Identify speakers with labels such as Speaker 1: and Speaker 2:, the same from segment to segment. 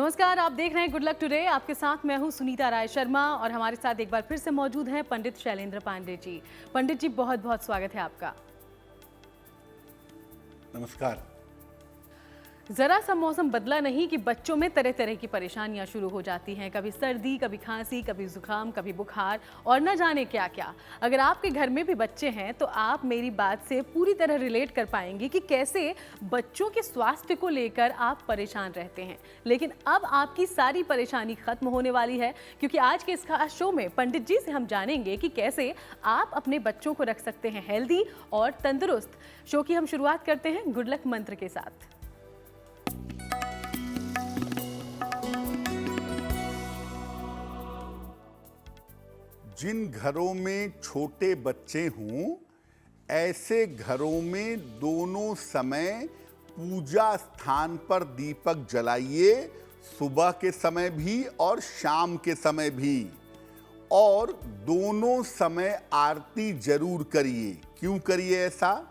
Speaker 1: नमस्कार, आप देख रहे हैं गुड लक टुडे। आपके साथ मैं हूं सुनीता राय शर्मा और हमारे साथ एक बार फिर से मौजूद हैं पंडित शैलेंद्र पांडे जी। पंडित जी, बहुत बहुत स्वागत है आपका।
Speaker 2: नमस्कार।
Speaker 1: जरा सा मौसम बदला नहीं कि बच्चों में तरह तरह की परेशानियां शुरू हो जाती हैं। कभी सर्दी, कभी खांसी, कभी जुकाम, कभी बुखार और न जाने क्या क्या। अगर आपके घर में भी बच्चे हैं तो आप मेरी बात से पूरी तरह रिलेट कर पाएंगे कि कैसे बच्चों के स्वास्थ्य को लेकर आप परेशान रहते हैं। लेकिन अब आपकी सारी परेशानी खत्म होने वाली है, क्योंकि आज के इस खास शो में पंडित जी से हम जानेंगे कि कैसे आप अपने बच्चों को रख सकते हैं हेल्दी और तंदुरुस्त। शो की हम शुरुआत करते हैं गुड लक मंत्र के साथ।
Speaker 2: जिन घरों में छोटे बच्चे हों, ऐसे घरों में दोनों समय पूजा स्थान पर दीपक जलाइए, सुबह के समय भी और शाम के समय भी, और दोनों समय आरती जरूर करिए। क्यों करिए ऐसा?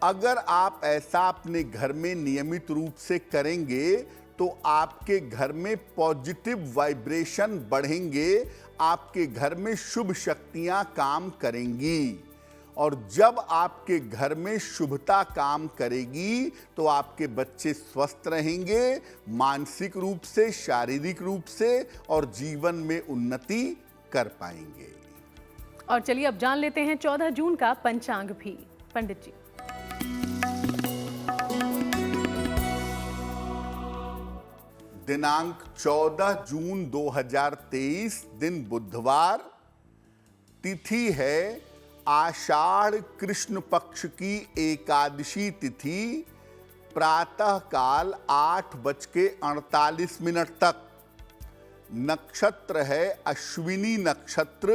Speaker 2: अगर आप ऐसा अपने घर में नियमित रूप से करेंगे तो आपके घर में पॉजिटिव वाइब्रेशन बढ़ेंगे, आपके घर में शुभ शक्तियां काम करेंगी। और जब आपके घर में शुभता काम करेगी तो आपके बच्चे स्वस्थ रहेंगे, मानसिक रूप से, शारीरिक रूप से, और जीवन में उन्नति कर पाएंगे।
Speaker 1: और चलिए अब जान लेते हैं 14 जून का पंचांग भी। पंडित जी,
Speaker 2: दिनांक 14 जून 2023, दिन बुधवार, तिथि है आषाढ़ कृष्ण पक्ष की एकादशी तिथि, प्रातः काल 8:48 तक। नक्षत्र है अश्विनी नक्षत्र,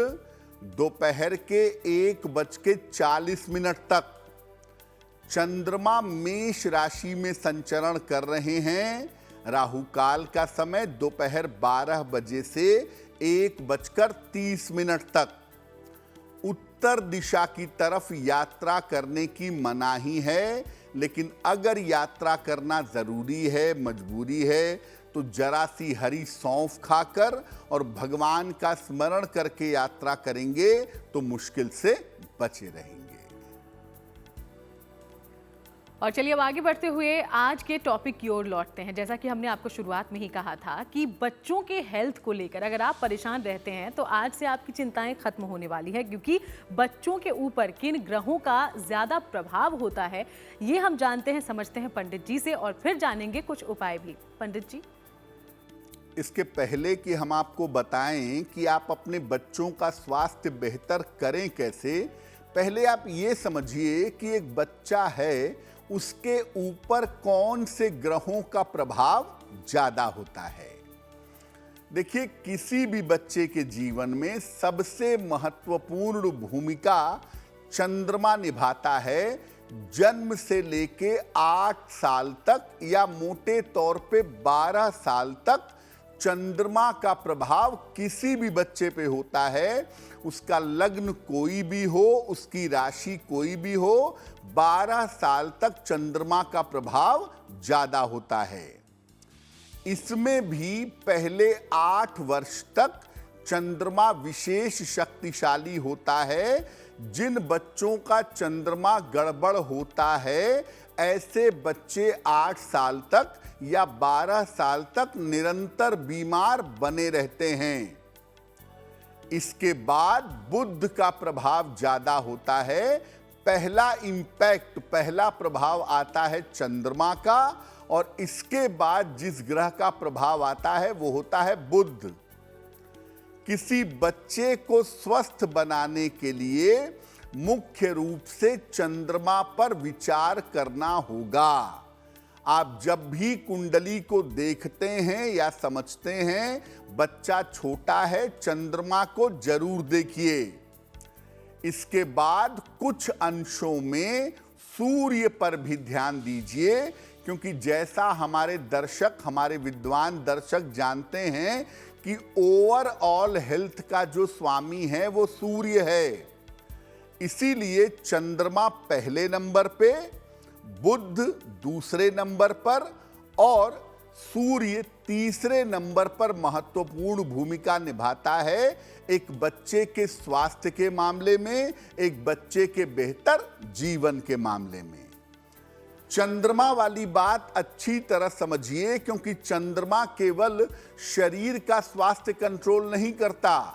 Speaker 2: दोपहर के 1:40 तक। चंद्रमा मेष राशि में संचरण कर रहे हैं। राहु काल का समय दोपहर 12 बजे से 1:30 तक। उत्तर दिशा की तरफ यात्रा करने की मनाही है, लेकिन अगर यात्रा करना जरूरी है, मजबूरी है, तो जरा सी हरी सौंफ खाकर और भगवान का स्मरण करके यात्रा करेंगे तो मुश्किल से बचे रहेंगे।
Speaker 1: और चलिए अब आगे बढ़ते हुए आज के टॉपिक की ओर लौटते हैं। जैसा कि हमने आपको शुरुआत में ही कहा था कि बच्चों के हेल्थ को लेकर अगर आप परेशान रहते हैं तो आज से आपकी चिंताएं खत्म होने वाली है, क्योंकि बच्चों के ऊपर किन ग्रहों का ज़्यादा प्रभाव होता है ये हम जानते हैं, समझते हैं पंडित जी से, और फिर जानेंगे कुछ उपाय भी। पंडित जी,
Speaker 2: इसके पहले कि हम आपको बताएं कि आप अपने बच्चों का स्वास्थ्य बेहतर करें कैसे, पहले आप ये समझिए कि एक बच्चा है, उसके ऊपर कौन से ग्रहों का प्रभाव ज्यादा होता है। देखिए, किसी भी बच्चे के जीवन में सबसे महत्वपूर्ण भूमिका चंद्रमा निभाता है। जन्म से लेके 8 साल तक या मोटे तौर पे 12 साल तक चंद्रमा का प्रभाव किसी भी बच्चे पे होता है। उसका लग्न कोई भी हो, उसकी राशि कोई भी हो, 12 साल तक चंद्रमा का प्रभाव ज्यादा होता है। इसमें भी पहले 8 वर्ष तक चंद्रमा विशेष शक्तिशाली होता है। जिन बच्चों का चंद्रमा गड़बड़ होता है, ऐसे बच्चे 8 साल तक या 12 साल तक निरंतर बीमार बने रहते हैं। इसके बाद बुध का प्रभाव ज्यादा होता है। पहला इंपैक्ट, पहला प्रभाव आता है चंद्रमा का, और इसके बाद जिस ग्रह का प्रभाव आता है वो होता है बुध। किसी बच्चे को स्वस्थ बनाने के लिए मुख्य रूप से चंद्रमा पर विचार करना होगा। आप जब भी कुंडली को देखते हैं या समझते हैं बच्चा छोटा है, चंद्रमा को जरूर देखिए। इसके बाद कुछ अंशों में सूर्य पर भी ध्यान दीजिए, क्योंकि जैसा हमारे दर्शक, हमारे विद्वान दर्शक जानते हैं कि ओवरऑल हेल्थ का जो स्वामी है वो सूर्य है। इसीलिए चंद्रमा पहले नंबर पे, बुध दूसरे नंबर पर, और सूर्य तीसरे नंबर पर महत्वपूर्ण भूमिका निभाता है एक बच्चे के स्वास्थ्य के मामले में, एक बच्चे के बेहतर जीवन के मामले में। चंद्रमा वाली बात अच्छी तरह समझिए, क्योंकि चंद्रमा केवल शरीर का स्वास्थ्य कंट्रोल नहीं करता,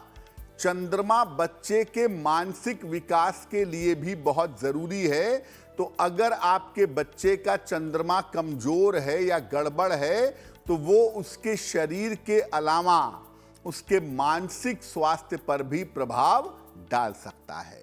Speaker 2: चंद्रमा बच्चे के मानसिक विकास के लिए भी बहुत जरूरी है। तो अगर आपके बच्चे का चंद्रमा कमजोर है या गड़बड़ है, तो वो उसके शरीर के अलावा उसके मानसिक स्वास्थ्य पर भी प्रभाव डाल सकता है।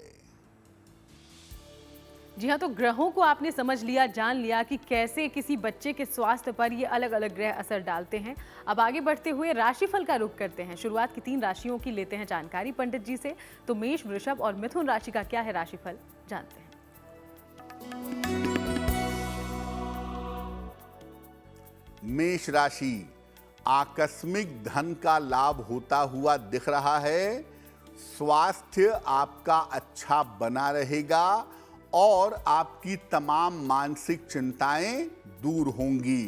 Speaker 1: जी हाँ, तो ग्रहों को आपने समझ लिया, जान लिया कि कैसे किसी बच्चे के स्वास्थ्य पर ये अलग अलग ग्रह असर डालते हैं। अब आगे बढ़ते हुए राशिफल का रुख करते हैं। शुरुआत की 3 राशियों की लेते हैं जानकारी पंडित जी से। तो मेष, वृषभ और मिथुन राशि का क्या है राशिफल, जानते हैं।
Speaker 2: मेष राशि, आकस्मिक धन का लाभ होता हुआ दिख रहा है। स्वास्थ्य आपका अच्छा बना रहेगा और आपकी तमाम मानसिक चिंताएं दूर होंगी।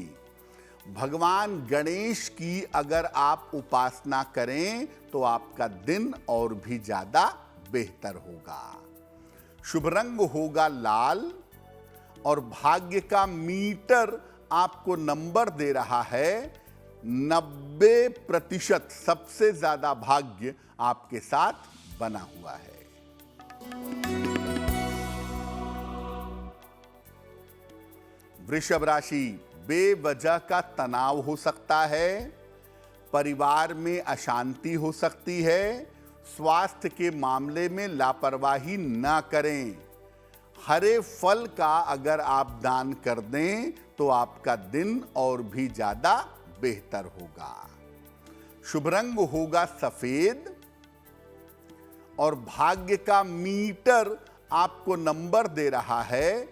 Speaker 2: भगवान गणेश की अगर आप उपासना करें तो आपका दिन और भी ज्यादा बेहतर होगा। शुभ रंग होगा लाल और भाग्य का मीटर आपको नंबर दे रहा है 90%। सबसे ज्यादा भाग्य आपके साथ बना हुआ है। वृषभ राशि, बेवजह का तनाव हो सकता है, परिवार में अशांति हो सकती है। स्वास्थ्य के मामले में लापरवाही ना करें। हरे फल का अगर आप दान कर दें तो आपका दिन और भी ज्यादा बेहतर होगा। शुभ रंग होगा सफेद और भाग्य का मीटर आपको नंबर दे रहा है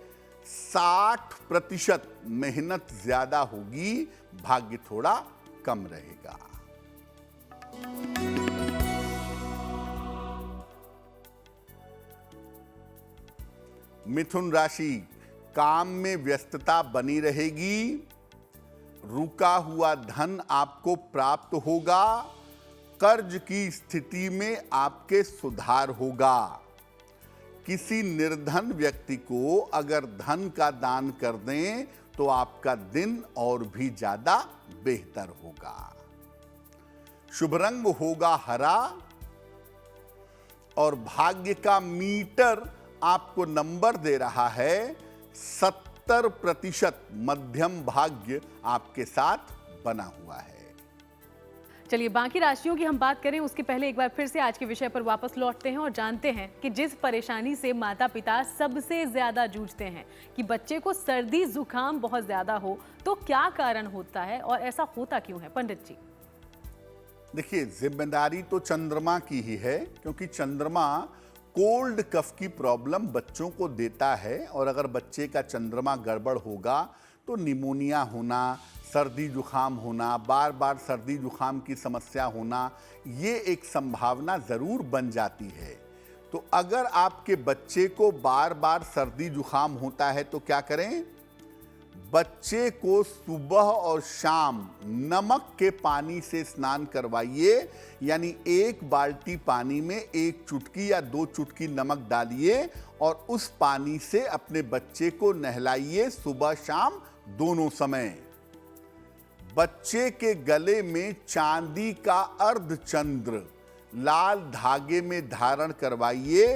Speaker 2: 60%। मेहनत ज्यादा होगी, भाग्य थोड़ा कम रहेगा। मिथुन राशि, काम में व्यस्तता बनी रहेगी। रुका हुआ धन आपको प्राप्त होगा। कर्ज की स्थिति में आपके सुधार होगा। किसी निर्धन व्यक्ति को अगर धन का दान कर दें तो आपका दिन और भी ज्यादा बेहतर होगा। शुभ रंग होगा हरा और भाग्य का मीटर आपको नंबर दे रहा है 70%। मध्यम भाग्य आपके साथ बना हुआ है।
Speaker 1: चलिए बाकी राशियों की हम बात करें उसके पहले एक बार फिर से आज के विषय पर वापस लौटते हैं और जानते हैं कि जिस परेशानी से माता पिता सबसे ज्यादा जूझते हैं कि बच्चे को सर्दी जुकाम बहुत ज्यादा हो, तो क्या कारण होता है और ऐसा होता क्यों है पंडित जी?
Speaker 2: देखिए, जिम्मेदारी तो चंद्रमा की ही है, क्योंकि चंद्रमा कोल्ड कफ की प्रॉब्लम बच्चों को देता है और अगर बच्चे का चंद्रमा गड़बड़ होगा तो निमोनिया होना, सर्दी जुकाम होना, बार बार सर्दी जुकाम की समस्या होना, ये एक संभावना जरूर बन जाती है। तो अगर आपके बच्चे को बार बार सर्दी जुकाम होता है तो क्या करें? बच्चे को सुबह और शाम नमक के पानी से स्नान करवाइए, यानी 1 बाल्टी पानी में 1 चुटकी या 2 चुटकी नमक डालिए और उस पानी से अपने बच्चे को नहलाइए सुबह शाम दोनों समय। बच्चे के गले में चांदी का अर्धचंद्र लाल धागे में धारण करवाइए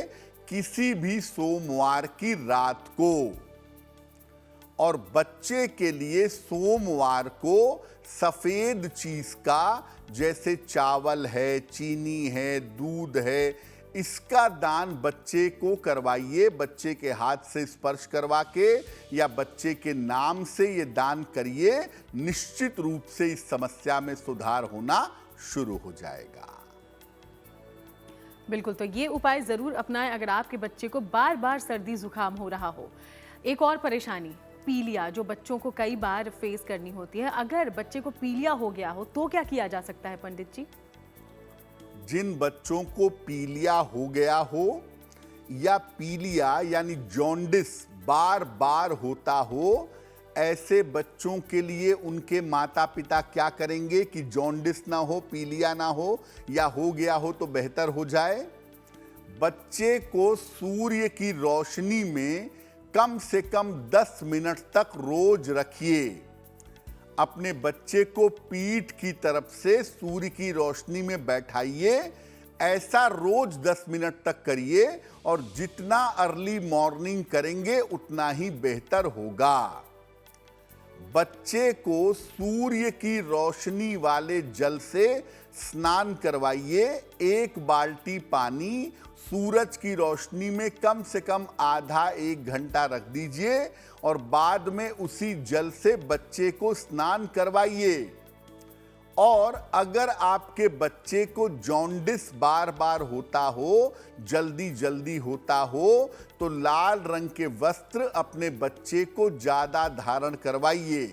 Speaker 2: किसी भी सोमवार की रात को, और बच्चे के लिए सोमवार को सफेद चीज का, जैसे चावल है, चीनी है, दूध है, इसका दान बच्चे को करवाइए। बच्चे के हाथ से स्पर्श करवा के या बच्चे के नाम से ये दान करिए। निश्चित रूप से इस समस्या में सुधार होना शुरू हो जाएगा।
Speaker 1: बिल्कुल, तो ये उपाय जरूर अपनाएं अगर आपके बच्चे को बार बार सर्दी जुकाम हो रहा हो। एक और परेशानी, पीलिया, जो बच्चों को कई बार फेस करनी होती है। अगर बच्चे को पीलिया हो गया हो तो क्या किया जा सकता है पंडित जी?
Speaker 2: जिन बच्चों को पीलिया हो गया हो या पीलिया यानी जॉन्डिस बार बार होता हो, ऐसे बच्चों के लिए उनके माता पिता क्या करेंगे कि जॉन्डिस ना हो, पीलिया ना हो, या हो गया हो तो बेहतर हो जाए? बच्चे को सूर्य की रोशनी में कम से कम 10 मिनट तक रोज रखिए। अपने बच्चे को पीठ की तरफ से सूर्य की रोशनी में बैठाइए। ऐसा रोज 10 मिनट तक करिए और जितना अर्ली मॉर्निंग करेंगे उतना ही बेहतर होगा। बच्चे को सूर्य की रोशनी वाले जल से स्नान करवाइए। 1 बाल्टी पानी सूरज की रोशनी में कम से कम आधा 1 घंटा रख दीजिए और बाद में उसी जल से बच्चे को स्नान करवाइए। और अगर आपके बच्चे को जॉन्डिस बार बार होता हो, जल्दी जल्दी होता हो, तो लाल रंग के वस्त्र अपने बच्चे को ज्यादा धारण करवाइए।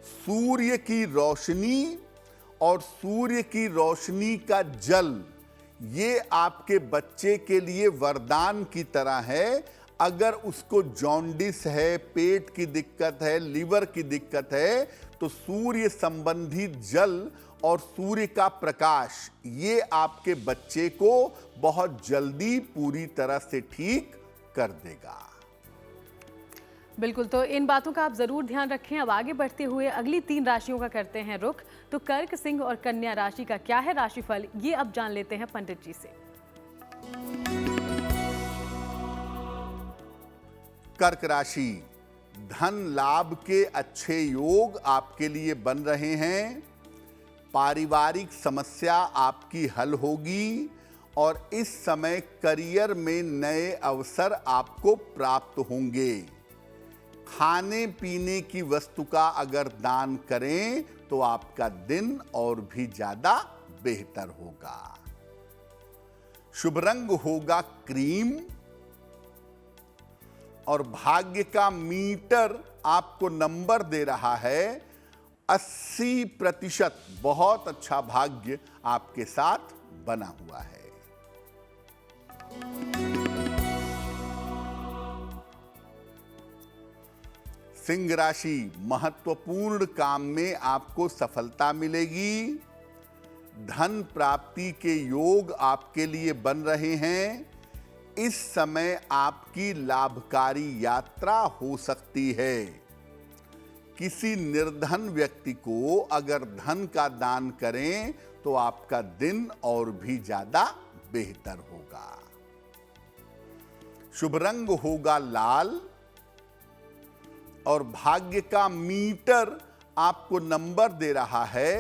Speaker 2: सूर्य की रोशनी और सूर्य की रोशनी का जल, ये आपके बच्चे के लिए वरदान की तरह है। अगर उसको जॉन्डिस है, पेट की दिक्कत है, लीवर की दिक्कत है, तो सूर्य संबंधित जल और सूर्य का प्रकाश ये आपके बच्चे को बहुत जल्दी पूरी तरह से ठीक कर देगा।
Speaker 1: बिल्कुल, तो इन बातों का आप जरूर ध्यान रखें। अब आगे बढ़ते हुए अगली 3 राशियों का करते हैं रुख। तो कर्क, सिंह और कन्या राशि का क्या है राशिफल, ये अब जान लेते हैं पंडित जी से।
Speaker 2: कर्क राशि, धन लाभ के अच्छे योग आपके लिए बन रहे हैं। पारिवारिक समस्या आपकी हल होगी और इस समय करियर में नए अवसर आपको प्राप्त होंगे। खाने पीने की वस्तु का अगर दान करें तो आपका दिन और भी ज्यादा बेहतर होगा। शुभ रंग होगा क्रीम और भाग्य का मीटर आपको नंबर दे रहा है 80%। बहुत अच्छा भाग्य आपके साथ बना हुआ है। सिंह राशि, महत्वपूर्ण काम में आपको सफलता मिलेगी। धन प्राप्ति के योग आपके लिए बन रहे हैं। इस समय आपकी लाभकारी यात्रा हो सकती है। किसी निर्धन व्यक्ति को अगर धन का दान करें तो आपका दिन और भी ज्यादा बेहतर होगा। शुभ रंग होगा लाल और भाग्य का मीटर आपको नंबर दे रहा है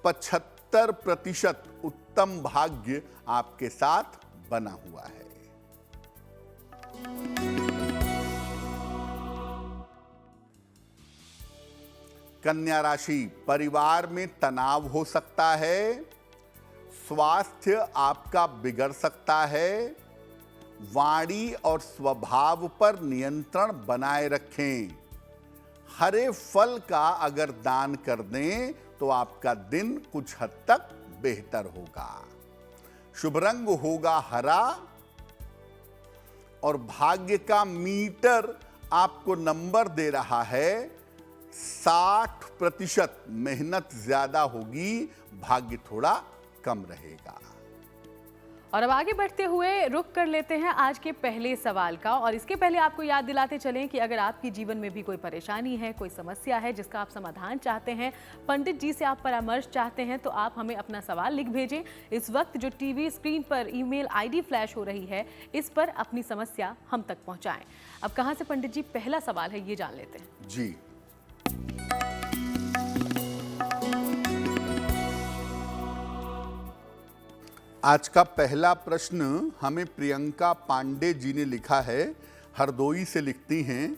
Speaker 2: 75%। उत्तम भाग्य आपके साथ बना हुआ है। कन्या राशि, परिवार में तनाव हो सकता है। स्वास्थ्य आपका बिगड़ सकता है। वाणी और स्वभाव पर नियंत्रण बनाए रखें। हरे फल का अगर दान कर दें तो आपका दिन कुछ हद तक बेहतर होगा। शुभ रंग होगा हरा और भाग्य का मीटर आपको नंबर दे रहा है 60%। मेहनत ज्यादा होगी, भाग्य थोड़ा कम रहेगा।
Speaker 1: और अब आगे बढ़ते हुए रुख कर लेते हैं आज के पहले सवाल का। और इसके पहले आपको याद दिलाते चलें कि अगर आपके जीवन में भी कोई परेशानी है, कोई समस्या है जिसका आप समाधान चाहते हैं, पंडित जी से आप परामर्श चाहते हैं, तो आप हमें अपना सवाल लिख भेजें। इस वक्त जो टीवी स्क्रीन पर ईमेल आईडी फ्लैश हो रही है, इस पर अपनी समस्या हम तक पहुंचाएं। अब कहां से पंडित जी पहला सवाल है ये जान लेते हैं।
Speaker 2: जी, आज का पहला प्रश्न हमें प्रियंका पांडे जी ने लिखा है। हरदोई से लिखती हैं,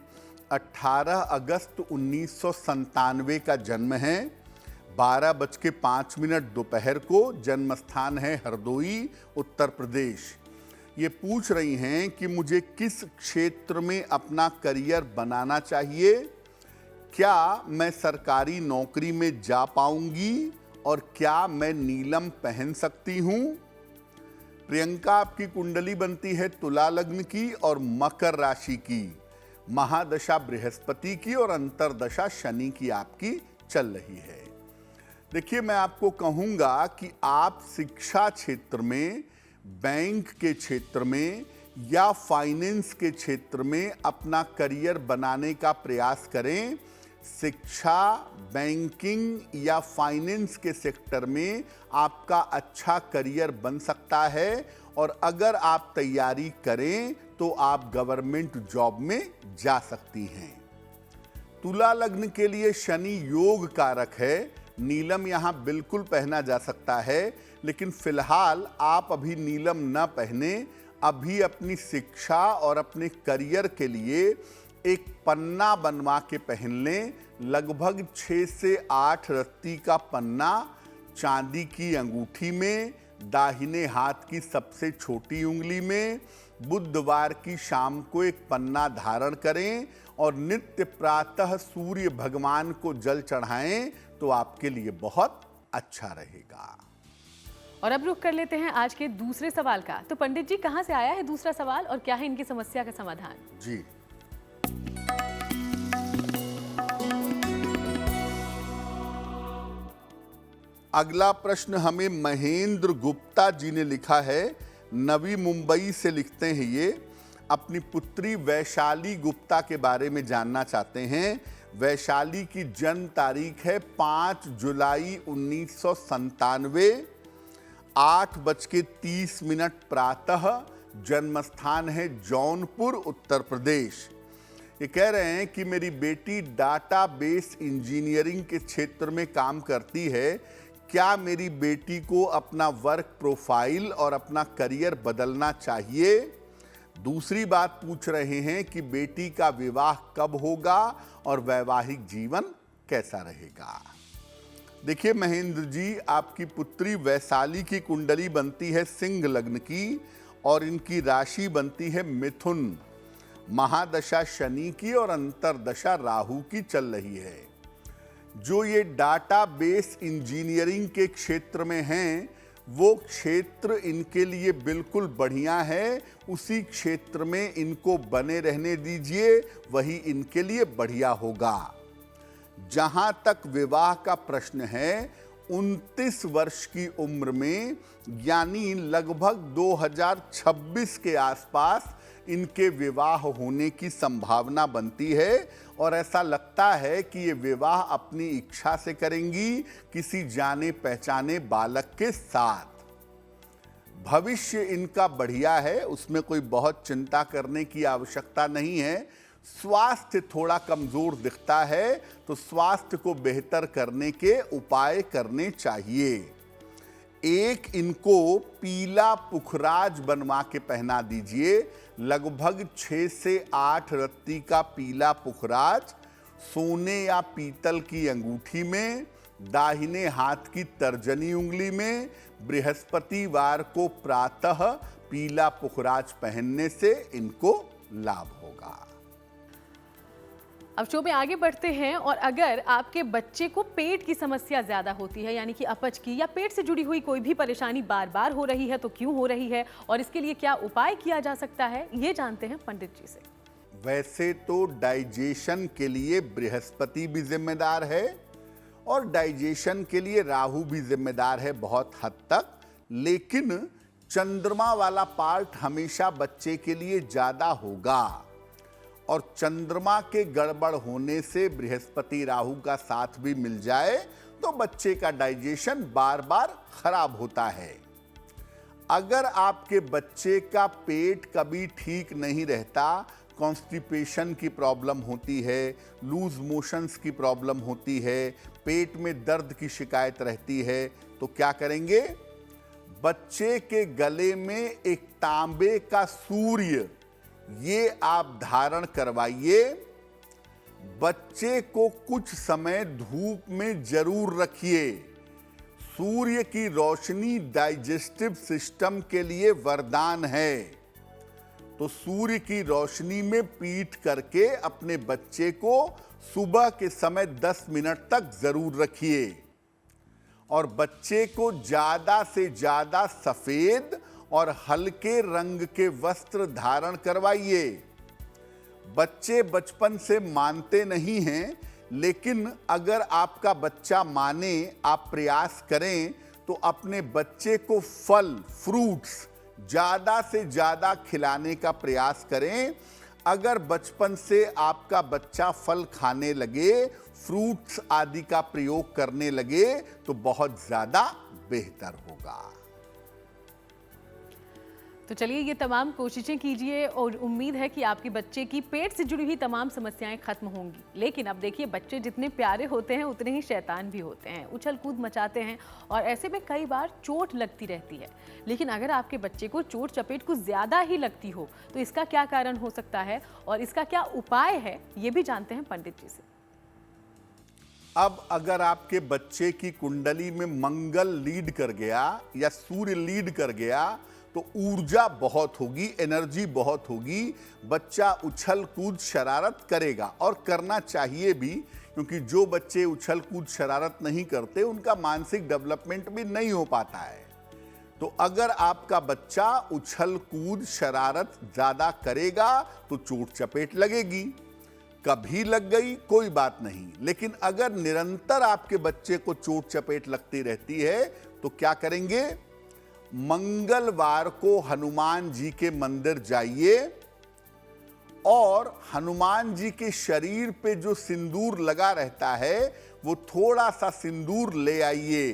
Speaker 2: 18 अगस्त 1997 का जन्म है। 12:05 दोपहर को जन्म स्थान है हरदोई, उत्तर प्रदेश। ये पूछ रही हैं कि मुझे किस क्षेत्र में अपना करियर बनाना चाहिए, क्या मैं सरकारी नौकरी में जा पाऊंगी और क्या मैं नीलम पहन सकती हूं। प्रियंका, आपकी कुंडली बनती है तुला लग्न की और मकर राशि की। महादशा बृहस्पति की और अंतर्दशा शनि की आपकी चल रही है। देखिए, मैं आपको कहूंगा कि आप शिक्षा क्षेत्र में, बैंक के क्षेत्र में या फाइनेंस के क्षेत्र में अपना करियर बनाने का प्रयास करें। शिक्षा, बैंकिंग या फाइनेंस के सेक्टर में आपका अच्छा करियर बन सकता है और अगर आप तैयारी करें तो आप गवर्नमेंट जॉब में जा सकती हैं। तुला लग्न के लिए शनि योग कारक है। नीलम यहां बिल्कुल पहना जा सकता है, लेकिन फिलहाल आप अभी नीलम न पहने। अभी अपनी शिक्षा और अपने करियर के लिए एक पन्ना बनवा के पहन लें। लगभग 6 से 8 रत्ती का पन्ना चांदी की अंगूठी में, दाहिने हाथ की सबसे छोटी उंगली में। बुधवार की शाम को एक पन्ना धारण करें और नित्य प्रातः सूर्य भगवान को जल चढ़ाएं तो आपके लिए बहुत अच्छा रहेगा।
Speaker 1: और अब रुख कर लेते हैं आज के दूसरे सवाल का। तो पंडित जी, कहां से आया है दूसरा सवाल और क्या है इनकी समस्या का समाधान?
Speaker 2: जी, अगला प्रश्न हमें महेंद्र गुप्ता जी ने लिखा है। नवी मुंबई से लिखते हैं ये। अपनी पुत्री वैशाली गुप्ता के बारे में जानना चाहते हैं। वैशाली की जन्म तारीख है 5 जुलाई 1997, 8:30 प्रातः। जन्म स्थान है जौनपुर, उत्तर प्रदेश। ये कह रहे हैं कि मेरी बेटी डाटाबेस इंजीनियरिंग के क्षेत्र में काम करती है। क्या मेरी बेटी को अपना वर्क प्रोफाइल और अपना करियर बदलना चाहिए? दूसरी बात पूछ रहे हैं कि बेटी का विवाह कब होगा और वैवाहिक जीवन कैसा रहेगा। देखिए महेंद्र जी, आपकी पुत्री वैशाली की कुंडली बनती है सिंह लग्न की और इनकी राशि बनती है मिथुन। महादशा शनि की और अंतर्दशा राहु की चल रही है। जो ये डाटाबेस इंजीनियरिंग के क्षेत्र में हैं, वो क्षेत्र इनके लिए बिल्कुल बढ़िया है। उसी क्षेत्र में इनको बने रहने दीजिए, वही इनके लिए बढ़िया होगा। जहां तक विवाह का प्रश्न है, 29 वर्ष की उम्र में, यानी लगभग 2026 के आसपास इनके विवाह होने की संभावना बनती है और ऐसा लगता है कि ये विवाह अपनी इच्छा से करेंगी, किसी जाने पहचाने बालक के साथ। भविष्य इनका बढ़िया है, उसमें कोई बहुत चिंता करने की आवश्यकता नहीं है। स्वास्थ्य थोड़ा कमजोर दिखता है, तो स्वास्थ्य को बेहतर करने के उपाय करने चाहिए। एक इनको पीला पुखराज बनवा के पहना दीजिए। लगभग 6 से 8 रत्ती का पीला पुखराज सोने या पीतल की अंगूठी में, दाहिने हाथ की तर्जनी उंगली में। बृहस्पतिवार को प्रातः पीला पुखराज पहनने से इनको लाभ होगा।
Speaker 1: अब शो में आगे बढ़ते हैं। और अगर आपके बच्चे को पेट की समस्या ज्यादा होती है, यानी कि अपच की या पेट से जुड़ी हुई कोई भी परेशानी बार बार हो रही है, तो क्यों हो रही है और इसके लिए क्या उपाय किया जा सकता है, ये जानते हैं पंडित जी से।
Speaker 2: वैसे तो डाइजेशन के लिए बृहस्पति भी जिम्मेदार है और डाइजेशन के लिए राहु भी जिम्मेदार है बहुत हद तक, लेकिन चंद्रमा वाला पार्ट हमेशा बच्चे के लिए ज्यादा होगा। और चंद्रमा के गड़बड़ होने से बृहस्पति राहु का साथ भी मिल जाए तो बच्चे का डाइजेशन बार बार खराब होता है। अगर आपके बच्चे का पेट कभी ठीक नहीं रहता, कॉन्स्टिपेशन की प्रॉब्लम होती है, लूज मोशंस की प्रॉब्लम होती है, पेट में दर्द की शिकायत रहती है, तो क्या करेंगे? बच्चे के गले में एक तांबे का सूर्य, ये आप धारण करवाइए। बच्चे को कुछ समय धूप में जरूर रखिए। सूर्य की रोशनी डाइजेस्टिव सिस्टम के लिए वरदान है, तो सूर्य की रोशनी में पीठ करके अपने बच्चे को सुबह के समय 10 मिनट तक जरूर रखिए। और बच्चे को ज्यादा से ज्यादा सफेद और हल्के रंग के वस्त्र धारण करवाइए। बच्चे बचपन से मानते नहीं हैं, लेकिन अगर आपका बच्चा माने, आप प्रयास करें तो अपने बच्चे को फल, फ्रूट्स ज़्यादा से ज़्यादा खिलाने का प्रयास करें। अगर बचपन से आपका बच्चा फल खाने लगे, फ्रूट्स आदि का प्रयोग करने लगे तो बहुत ज़्यादा बेहतर होगा।
Speaker 1: तो चलिए, ये तमाम कोशिशें कीजिए और उम्मीद है कि आपके बच्चे की पेट से जुड़ी हुई तमाम समस्याएं खत्म होंगी। लेकिन अब देखिए, बच्चे जितने प्यारे होते हैं उतने ही शैतान भी होते हैं, उछल कूद मचाते हैं और ऐसे में कई बार चोट लगती रहती है। लेकिन अगर आपके बच्चे को चोट चपेट कुछ ज़्यादा ही लगती हो तो इसका क्या कारण हो सकता है और इसका क्या उपाय है, ये भी जानते हैं पंडित जी से।
Speaker 2: अब अगर आपके बच्चे की कुंडली में मंगल लीड कर गया या सूर्य लीड कर गया तो ऊर्जा बहुत होगी, एनर्जी बहुत होगी, बच्चा उछल कूद शरारत करेगा और करना चाहिए भी, क्योंकि जो बच्चे उछल कूद शरारत नहीं करते उनका मानसिक डेवलपमेंट भी नहीं हो पाता है। तो अगर आपका बच्चा उछल कूद शरारत ज्यादा करेगा तो चोट चपेट लगेगी। कभी लग गई कोई बात नहीं, लेकिन अगर निरंतर आपके बच्चे को चोट चपेट लगती रहती है तो क्या करेंगे? मंगलवार को हनुमान जी के मंदिर जाइए और हनुमान जी के शरीर पे जो सिंदूर लगा रहता है वो थोड़ा सा सिंदूर ले आइए।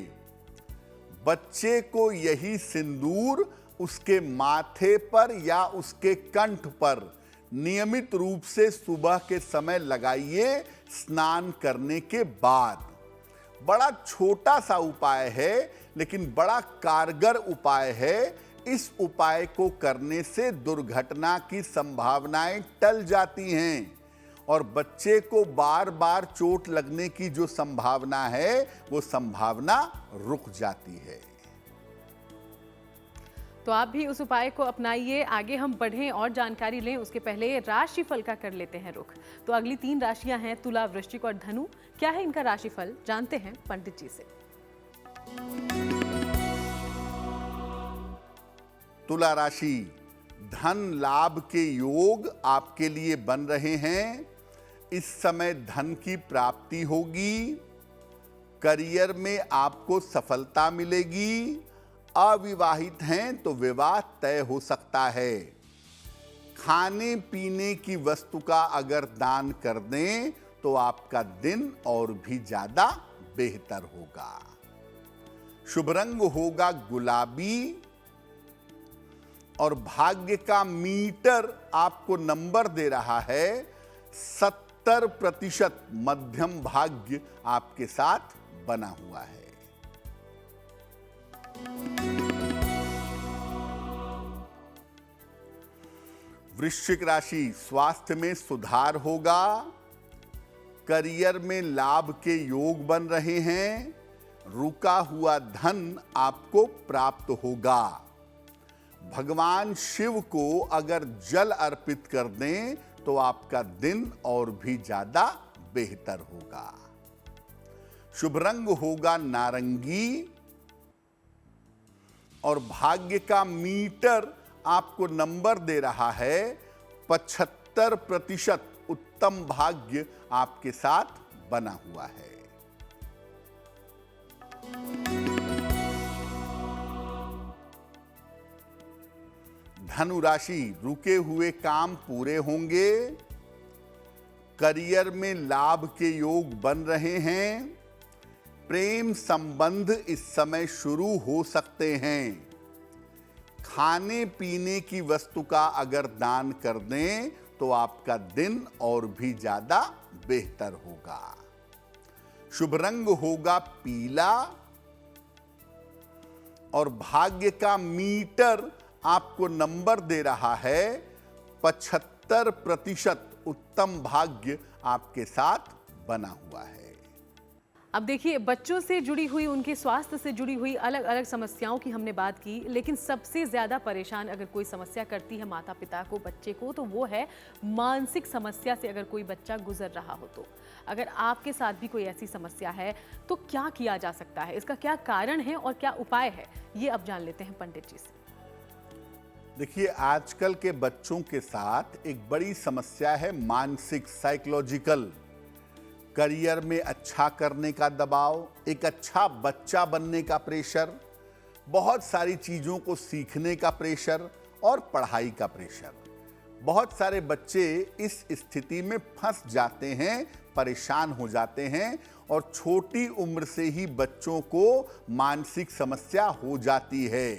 Speaker 2: बच्चे को यही सिंदूर उसके माथे पर या उसके कंठ पर नियमित रूप से सुबह के समय लगाइए स्नान करने के बाद। बड़ा छोटा सा उपाय है लेकिन बड़ा कारगर उपाय है। इस उपाय को करने से दुर्घटना की संभावनाएं टल जाती हैं और बच्चे को बार बार चोट लगने की जो संभावना है वो संभावना रुक जाती है।
Speaker 1: तो आप भी उस उपाय को अपनाइए। आगे हम बढ़ें और जानकारी लें उसके पहले राशिफल का कर लेते हैं रुख। तो अगली 3 राशियां हैं तुला, वृश्चिक और धनु। क्या है इनका राशिफल, जानते हैं पंडित जी से।
Speaker 2: तुला राशि, धन लाभ के योग आपके लिए बन रहे हैं। इस समय धन की प्राप्ति होगी। करियर में आपको सफलता मिलेगी। अविवाहित हैं तो विवाह तय हो सकता है। खाने पीने की वस्तु का अगर दान कर दें तो आपका दिन और भी ज्यादा बेहतर होगा। शुभ रंग होगा गुलाबी और भाग्य का मीटर आपको नंबर दे रहा है 70%। मध्यम भाग्य आपके साथ बना हुआ है। वृश्चिक राशि, स्वास्थ्य में सुधार होगा। करियर में लाभ के योग बन रहे हैं। रुका हुआ धन आपको प्राप्त होगा। भगवान शिव को अगर जल अर्पित कर दें तो आपका दिन और भी ज्यादा बेहतर होगा। शुभ रंग होगा नारंगी और भाग्य का मीटर आपको नंबर दे रहा है 75%। उत्तम भाग्य आपके साथ बना हुआ है। धनु राशि, रुके हुए काम पूरे होंगे। करियर में लाभ के योग बन रहे हैं। प्रेम संबंध इस समय शुरू हो सकते हैं। खाने पीने की वस्तु का अगर दान कर दें तो आपका दिन और भी ज्यादा बेहतर होगा। शुभ रंग होगा पीला और भाग्य का मीटर आपको नंबर दे रहा है 75%। उत्तम भाग्य आपके साथ बना हुआ है।
Speaker 1: अब देखिए, बच्चों से जुड़ी हुई, उनके स्वास्थ्य से जुड़ी हुई अलग अलग समस्याओं की हमने बात की, लेकिन सबसे ज़्यादा परेशान अगर कोई समस्या करती है माता पिता को बच्चे को तो वो है मानसिक समस्या से। अगर कोई बच्चा गुजर रहा हो तो अगर आपके साथ भी कोई ऐसी समस्या है तो क्या किया जा सकता है, इसका क्या कारण है और क्या उपाय है, ये अब जान लेते हैं पंडित जी से।
Speaker 2: देखिए, आजकल के बच्चों के साथ एक बड़ी समस्या है मानसिक, साइकोलॉजिकल। करियर में अच्छा करने का दबाव, एक अच्छा बच्चा बनने का प्रेशर, बहुत सारी चीज़ों को सीखने का प्रेशर और पढ़ाई का प्रेशर। बहुत सारे बच्चे इस स्थिति में फंस जाते हैं, परेशान हो जाते हैं और छोटी उम्र से ही बच्चों को मानसिक समस्या हो जाती है।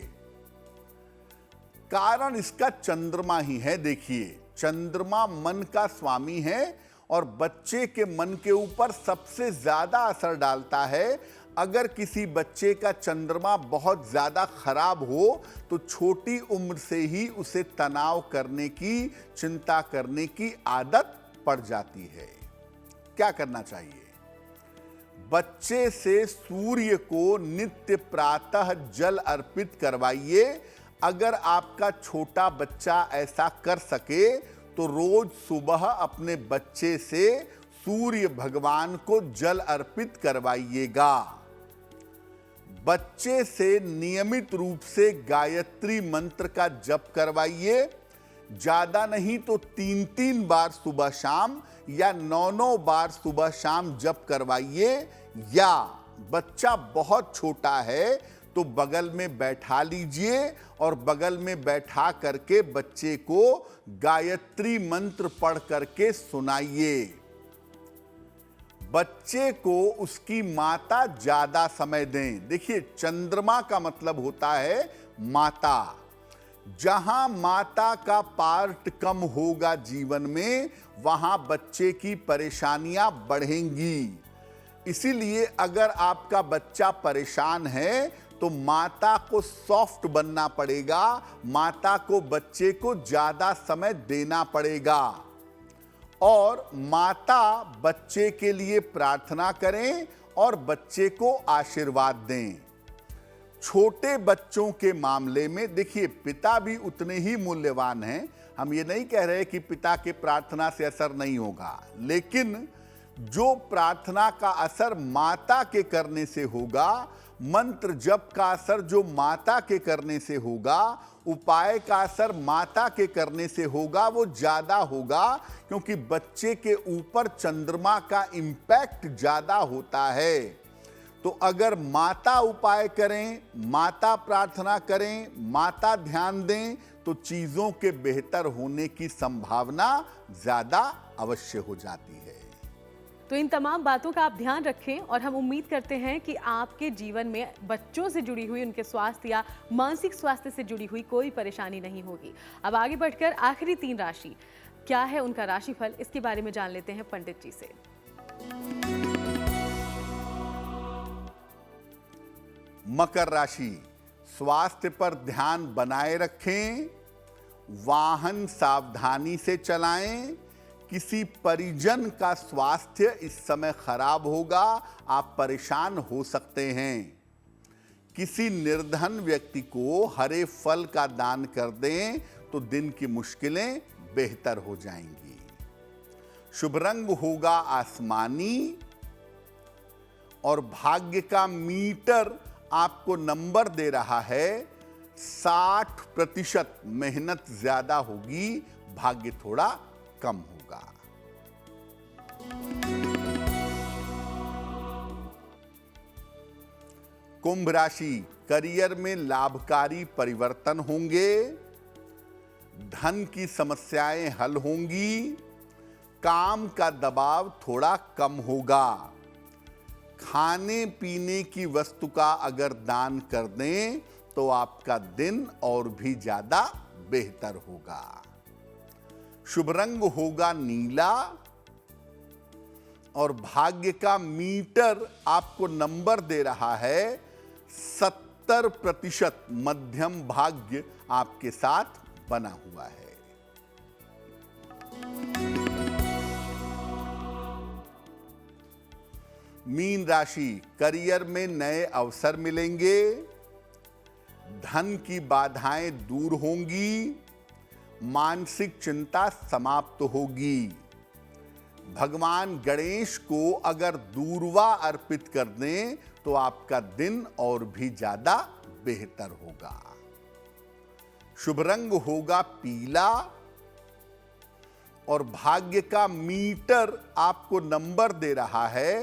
Speaker 2: कारण इसका चंद्रमा ही है। देखिए, चंद्रमा मन का स्वामी है और बच्चे के मन के ऊपर सबसे ज्यादा असर डालता है। अगर किसी बच्चे का चंद्रमा बहुत ज्यादा खराब हो तो छोटी उम्र से ही उसे तनाव करने की, चिंता करने की आदत पड़ जाती है। क्या करना चाहिए? बच्चे से सूर्य को नित्य प्रातः जल अर्पित करवाइए। अगर आपका छोटा बच्चा ऐसा कर सके तो रोज सुबह अपने बच्चे से सूर्य भगवान को जल अर्पित करवाइएगा। बच्चे से नियमित रूप से गायत्री मंत्र का जप करवाइए। ज्यादा नहीं तो 3-3 बार सुबह शाम या 9-9 बार सुबह शाम जप करवाइए। या बच्चा बहुत छोटा है तो बगल में बैठा लीजिए और बगल में बैठा करके बच्चे को गायत्री मंत्र पढ़ करके सुनाइए। बच्चे को उसकी माता ज्यादा समय दें। देखिए, चंद्रमा का मतलब होता है माता। जहां माता का पार्ट कम होगा जीवन में, वहां बच्चे की परेशानियां बढ़ेंगी। इसीलिए अगर आपका बच्चा परेशान है तो माता को सॉफ्ट बनना पड़ेगा, माता को बच्चे को ज्यादा समय देना पड़ेगा और माता बच्चे के लिए प्रार्थना करें और बच्चे को आशीर्वाद दें। छोटे बच्चों के मामले में देखिए, पिता भी उतने ही मूल्यवान हैं। हम ये नहीं कह रहे कि पिता के प्रार्थना से असर नहीं होगा, लेकिन जो प्रार्थना का असर माता के करने से होगा, मंत्र जप का असर जो माता के करने से होगा, उपाय का असर माता के करने से होगा, वो ज्यादा होगा, क्योंकि बच्चे के ऊपर चंद्रमा का इंपैक्ट ज्यादा होता है। तो अगर माता उपाय करें, माता प्रार्थना करें, माता ध्यान दें, तो चीजों के बेहतर होने की संभावना ज्यादा अवश्य हो जाती है।
Speaker 1: तो इन तमाम बातों का आप ध्यान रखें और हम उम्मीद करते हैं कि आपके जीवन में बच्चों से जुड़ी हुई, उनके स्वास्थ्य या मानसिक स्वास्थ्य से जुड़ी हुई कोई परेशानी नहीं होगी। अब आगे बढ़कर आखिरी 3 राशि क्या है उनका राशिफल, इसके बारे में जान लेते हैं पंडित जी से।
Speaker 2: मकर राशि, स्वास्थ्य पर ध्यान बनाए रखें, वाहन सावधानी से चलाएं। किसी परिजन का स्वास्थ्य इस समय खराब होगा, आप परेशान हो सकते हैं। किसी निर्धन व्यक्ति को हरे फल का दान कर दें तो दिन की मुश्किलें बेहतर हो जाएंगी। शुभ रंग होगा आसमानी और भाग्य का मीटर आपको नंबर दे रहा है 60%। मेहनत ज्यादा होगी, भाग्य थोड़ा कम होगा। कुंभ राशि, करियर में लाभकारी परिवर्तन होंगे, धन की समस्याएं हल होंगी, काम का दबाव थोड़ा कम होगा। खाने पीने की वस्तु का अगर दान कर दें तो आपका दिन और भी ज्यादा बेहतर होगा। शुभ रंग होगा नीला और भाग्य का मीटर आपको नंबर दे रहा है 70%। मध्यम भाग्य आपके साथ बना हुआ है। मीन राशि, करियर में नए अवसर मिलेंगे, धन की बाधाएं दूर होंगी, मानसिक चिंता समाप्त होगी। भगवान गणेश को अगर दूर्वा अर्पित कर दें तो आपका दिन और भी ज्यादा बेहतर होगा। शुभ रंग होगा पीला और भाग्य का मीटर आपको नंबर दे रहा है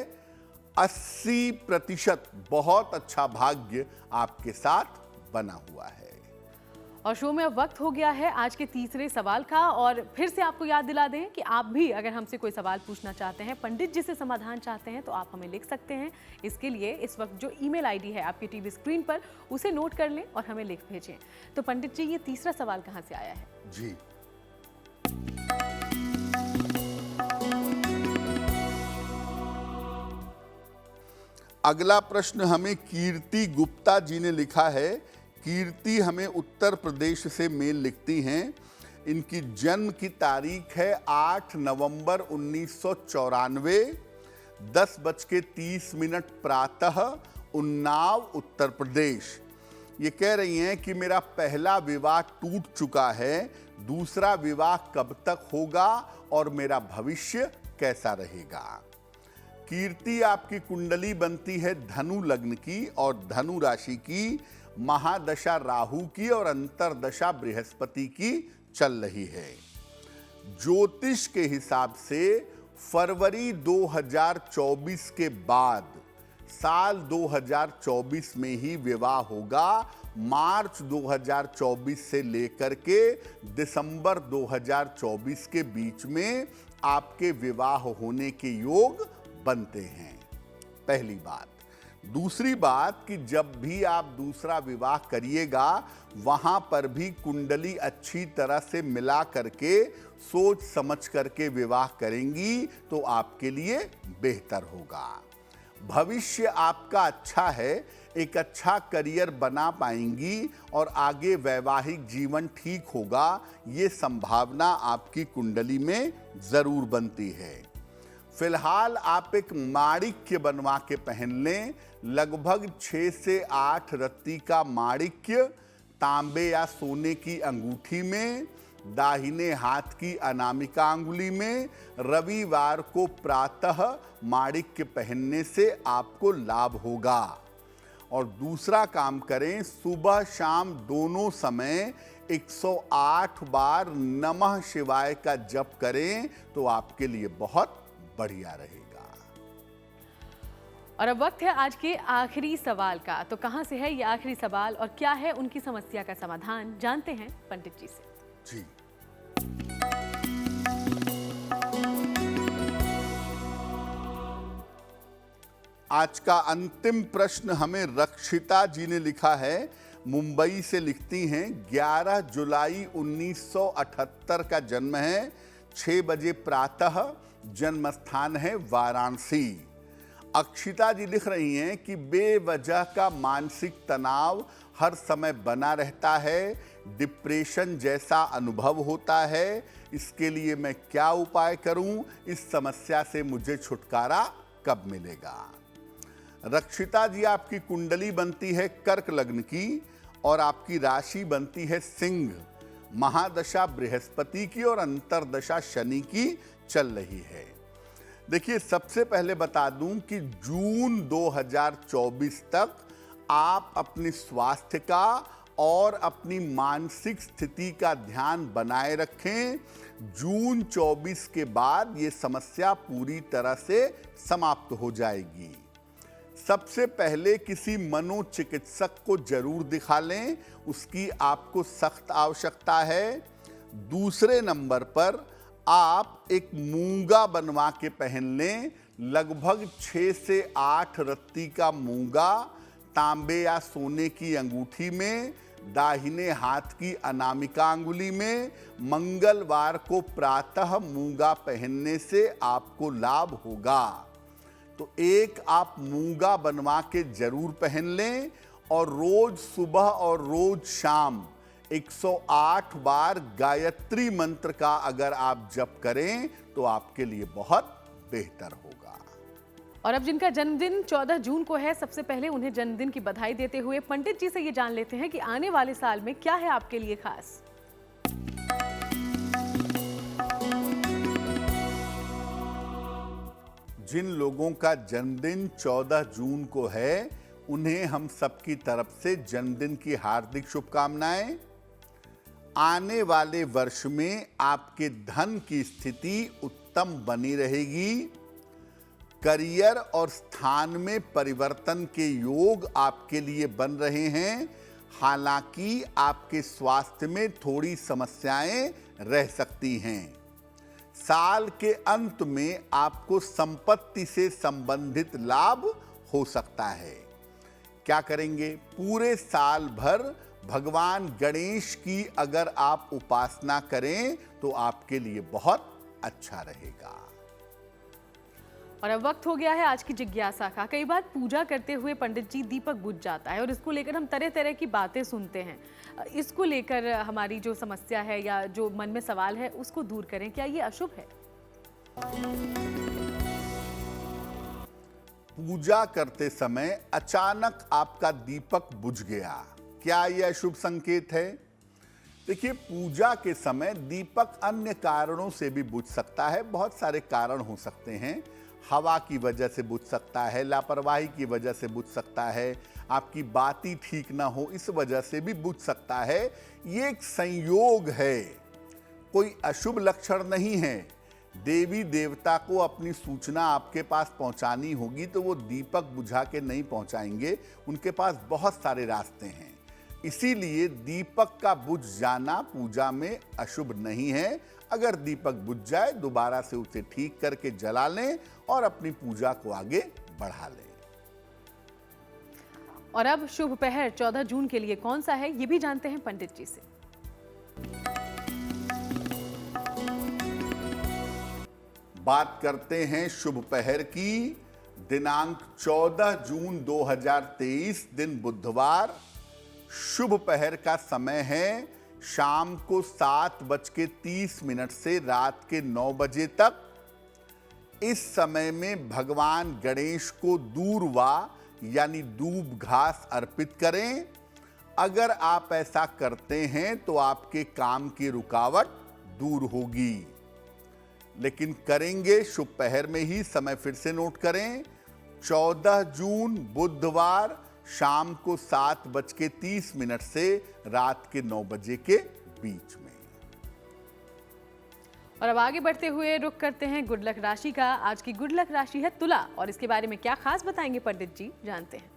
Speaker 2: 80%। बहुत अच्छा भाग्य आपके साथ बना हुआ है।
Speaker 1: और शो में अब वक्त हो गया है आज के तीसरे सवाल का। और फिर से आपको याद दिला दें कि आप भी अगर हमसे कोई सवाल पूछना चाहते हैं, पंडित जी से समाधान चाहते हैं, तो आप हमें लिख सकते हैं। इसके लिए इस वक्त जो ईमेल आईडी है आपकी टीवी स्क्रीन पर, उसे नोट कर लें और हमें लिख भेजें। तो पंडित जी, ये तीसरा सवाल कहाँ से आया है?
Speaker 2: जी, अगला प्रश्न हमें कीर्ति गुप्ता जी ने लिखा है। कीर्ति हमें उत्तर प्रदेश से मेल लिखती हैं। इनकी जन्म की तारीख है 8 नवंबर 1994, 10:30 प्रातः, उन्नाव, उत्तर प्रदेश। ये कह रही हैं कि मेरा पहला विवाह टूट चुका है, दूसरा विवाह कब तक होगा और मेरा भविष्य कैसा रहेगा। कीर्ति, आपकी कुंडली बनती है धनु लग्न की और धनु राशि की, महादशा राहु की और अंतरदशा बृहस्पति की चल रही है। ज्योतिष के हिसाब से फरवरी 2024 के बाद साल 2024 में ही विवाह होगा। मार्च 2024 से लेकर के दिसंबर 2024 के बीच में आपके विवाह होने के योग बनते हैं। पहली बात। दूसरी बात कि जब भी आप दूसरा विवाह करिएगा, वहां पर भी कुंडली अच्छी तरह से मिला करके सोच समझ करके विवाह करेंगी तो आपके लिए बेहतर होगा। भविष्य आपका अच्छा है, एक अच्छा करियर बना पाएंगी और आगे वैवाहिक जीवन ठीक होगा, ये संभावना आपकी कुंडली में जरूर बनती है। फिलहाल आप एक माणिक्य बनवा के पहन लें। लगभग 6 से 8 रत्ती का माणिक्य तांबे या सोने की अंगूठी में, दाहिने हाथ की अनामिका अंगुली में, रविवार को प्रातः माणिक्य पहनने से आपको लाभ होगा। और दूसरा काम करें, सुबह शाम दोनों समय 108 बार नमः शिवाय का जप करें तो आपके लिए बहुत बढ़िया रहेगा।
Speaker 1: और अब वक्त है आज के आखिरी सवाल का। तो कहां से है ये आखिरी सवाल और क्या है उनकी समस्या का समाधान, जानते हैं पंडित जी से।
Speaker 2: जी, आज का अंतिम प्रश्न हमें रक्षिता जी ने लिखा है। मुंबई से लिखती हैं, 11 जुलाई 1978 का जन्म है, 6 बजे प्रातः, जन्म स्थान है वाराणसी। अक्षिता जी लिख रही हैं कि बेवजह का मानसिक तनाव हर समय बना रहता है, डिप्रेशन जैसा अनुभव होता है, इसके लिए मैं क्या उपाय करूं, इस समस्या से मुझे छुटकारा कब मिलेगा। रक्षिता जी, आपकी कुंडली बनती है कर्क लग्न की और आपकी राशि बनती है सिंह, महादशा बृहस्पति की और अंतरदशा शनि की चल रही है। देखिए, सबसे पहले बता दूं कि जून 2024 तक आप अपने स्वास्थ्य का और अपनी मानसिक स्थिति का ध्यान बनाए रखें। जून 24 के बाद ये समस्या पूरी तरह से समाप्त हो जाएगी। सबसे पहले किसी मनोचिकित्सक को जरूर दिखा लें, उसकी आपको सख्त आवश्यकता है। दूसरे नंबर पर आप एक मूंगा बनवा के पहन लें। लगभग 6 से 8 रत्ती का मूंगा तांबे या सोने की अंगूठी में, दाहिने हाथ की अनामिका अंगुली में, मंगलवार को प्रातः मूंगा पहनने से आपको लाभ होगा। तो एक आप मूंगा बनवा के जरूर पहन लें और रोज सुबह और रोज शाम 108 बार गायत्री मंत्र का अगर आप जप करें तो आपके लिए बहुत बेहतर होगा।
Speaker 1: और अब जिनका जन्मदिन 14 जून को है, सबसे पहले उन्हें जन्मदिन की बधाई देते हुए पंडित जी से ये जान लेते हैं कि आने वाले साल में क्या है आपके लिए खास।
Speaker 2: जिन लोगों का जन्मदिन 14 जून को है, उन्हें हम सबकी तरफ से जन्मदिन की हार्दिक शुभकामनाएं। आने वाले वर्ष में आपके धन की स्थिति उत्तम बनी रहेगी। करियर और स्थान में परिवर्तन के योग आपके लिए बन रहे हैं। हालांकि आपके स्वास्थ्य में थोड़ी समस्याएं रह सकती हैं। साल के अंत में आपको संपत्ति से संबंधित लाभ हो सकता है। क्या करेंगे? पूरे साल भर भगवान गणेश की अगर आप उपासना करें तो आपके लिए बहुत अच्छा रहेगा।
Speaker 1: और अब वक्त हो गया है आज की जिज्ञासा का। कई बार पूजा करते हुए पंडित जी दीपक बुझ जाता है और इसको लेकर हम तरह तरह की बातें सुनते हैं। इसको लेकर हमारी जो समस्या है या जो मन में सवाल है उसको दूर करें, क्या ये अशुभ है?
Speaker 2: पूजा करते समय अचानक आपका दीपक बुझ गया, क्या यह अशुभ संकेत है? देखिए, पूजा के समय दीपक अन्य कारणों से भी बुझ सकता है। बहुत सारे कारण हो सकते हैं। हवा की वजह से बुझ सकता है, लापरवाही की वजह से बुझ सकता है, आपकी बाती ठीक ना हो इस वजह से भी बुझ सकता है। ये एक संयोग है, कोई अशुभ लक्षण नहीं है। देवी देवता को अपनी सूचना आपके पास पहुंचानी होगी तो वो दीपक बुझा के नहीं पहुंचाएंगे, उनके पास बहुत सारे रास्ते हैं। इसीलिए दीपक का बुझ जाना पूजा में अशुभ नहीं है। अगर दीपक बुझ जाए दोबारा से उसे ठीक करके जला लें और अपनी पूजा को आगे बढ़ा लें।
Speaker 1: और अब शुभ पहर 14 जून के लिए कौन सा है, ये भी जानते हैं पंडित जी से।
Speaker 2: बात करते हैं शुभ पहर की। दिनांक 14 जून 2023 दिन बुधवार। शुभ पहर का समय है शाम को 7:30 से रात के 9 बजे तक। इस समय में भगवान गणेश को दूर्वा यानी दूब घास अर्पित करें। अगर आप ऐसा करते हैं तो आपके काम की रुकावट दूर होगी। लेकिन करेंगे शुभ पहर में ही। समय फिर से नोट करें, 14 जून बुधवार शाम को 7:30 से रात के 9 बजे के बीच में।
Speaker 1: और अब आगे बढ़ते हुए रुख करते हैं गुड लक राशि का। आज की गुड लक राशि है तुला और इसके बारे में क्या खास बताएंगे पंडित जी, जानते हैं।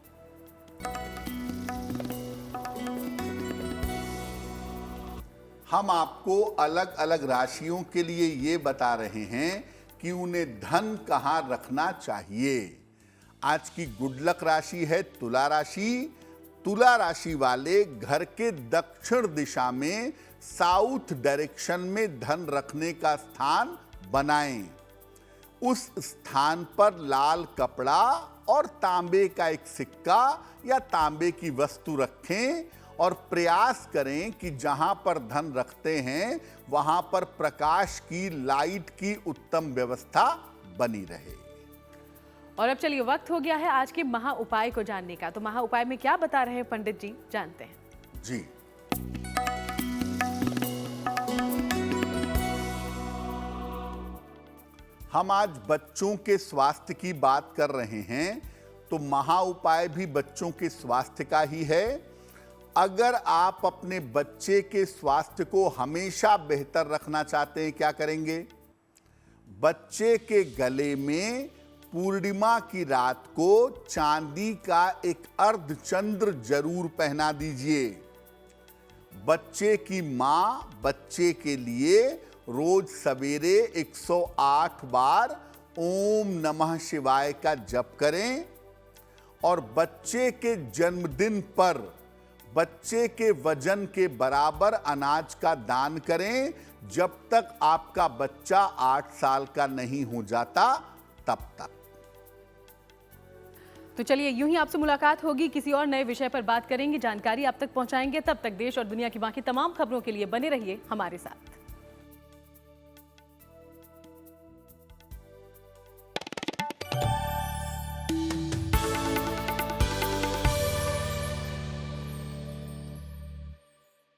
Speaker 2: हम आपको अलग अलग राशियों के लिए ये बता रहे हैं कि उन्हें धन कहाँ रखना चाहिए। आज की गुड लक राशि है तुला राशि। तुला राशि वाले घर के दक्षिण दिशा में साउथ डायरेक्शन में धन रखने का स्थान बनाएं। उस स्थान पर लाल कपड़ा और तांबे का एक सिक्का या तांबे की वस्तु रखें और प्रयास करें कि जहां पर धन रखते हैं वहां पर प्रकाश की, लाइट की उत्तम व्यवस्था बनी रहे।
Speaker 1: और अब चलिए वक्त हो गया है आज के महा उपाय को जानने का। तो महा उपाय में क्या बता रहे हैं पंडित जी, जानते हैं।
Speaker 2: जी, हम आज बच्चों के स्वास्थ्य की बात कर रहे हैं तो महा उपाय भी बच्चों के स्वास्थ्य का ही है। अगर आप अपने बच्चे के स्वास्थ्य को हमेशा बेहतर रखना चाहते हैं, क्या करेंगे? बच्चे के गले में पूर्णिमा की रात को चांदी का एक अर्धचंद्र जरूर पहना दीजिए। बच्चे की मां बच्चे के लिए रोज सवेरे 108 बार ओम नमः शिवाय का जप करें और बच्चे के जन्मदिन पर बच्चे के वजन के बराबर अनाज का दान करें जब तक आपका बच्चा 8 साल का नहीं हो जाता तब तक।
Speaker 1: तो चलिए यूं ही आपसे मुलाकात होगी, किसी और नए विषय पर बात करेंगे, जानकारी आप तक पहुंचाएंगे। तब तक देश और दुनिया की बाकी तमाम खबरों के लिए बने रहिए हमारे साथ।